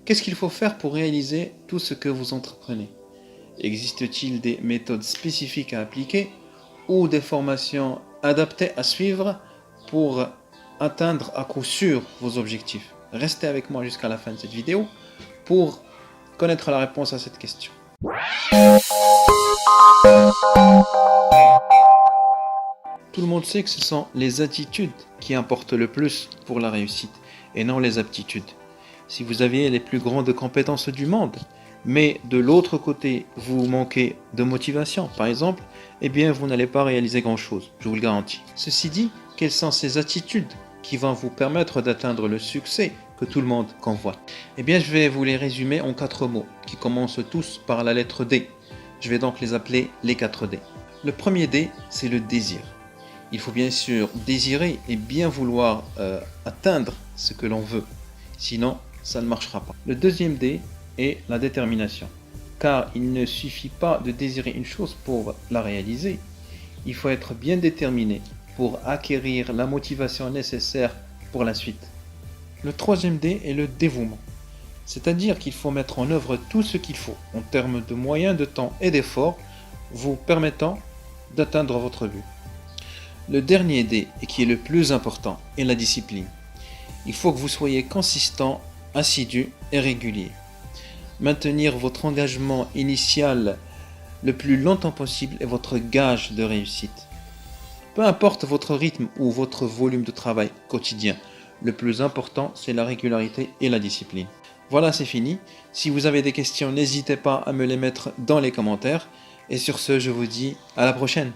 Qu'est-ce qu'il faut faire pour réaliser tout ce que vous entreprenez? Existe-t-il des méthodes spécifiques à appliquer ou des formations adaptées à suivre pour atteindre à coup sûr vos objectifs? Restez avec moi jusqu'à la fin de cette vidéo pour connaître la réponse à cette question. Tout le monde sait que ce sont les attitudes qui importent le plus pour la réussite et non les aptitudes. Si vous aviez les plus grandes compétences du monde, mais de l'autre côté vous manquez de motivation par exemple, eh bien vous n'allez pas réaliser grand-chose, je vous le garantis. Ceci dit, quelles sont ces attitudes qui vont vous permettre d'atteindre le succès que tout le monde convoite? Eh bien je vais vous les résumer en 4 mots qui commencent tous par la lettre D. Je vais donc les appeler les 4 D. Le premier D, c'est le désir. Il faut bien sûr désirer et bien vouloir atteindre ce que l'on veut. Sinon, ça ne marchera pas. Le deuxième D est la détermination. Car il ne suffit pas de désirer une chose pour la réaliser. Il faut être bien déterminé pour acquérir la motivation nécessaire pour la suite. Le troisième D est le dévouement. C'est-à-dire qu'il faut mettre en œuvre tout ce qu'il faut en termes de moyens, de temps et d'efforts vous permettant d'atteindre votre but. Le dernier D, et qui est le plus important, est la discipline. Il faut que vous soyez consistant, assidu et régulier. Maintenir votre engagement initial le plus longtemps possible est votre gage de réussite. Peu importe votre rythme ou votre volume de travail quotidien, le plus important c'est la régularité et la discipline. Voilà, c'est fini. Si vous avez des questions, n'hésitez pas à me les mettre dans les commentaires. Et sur ce, je vous dis à la prochaine.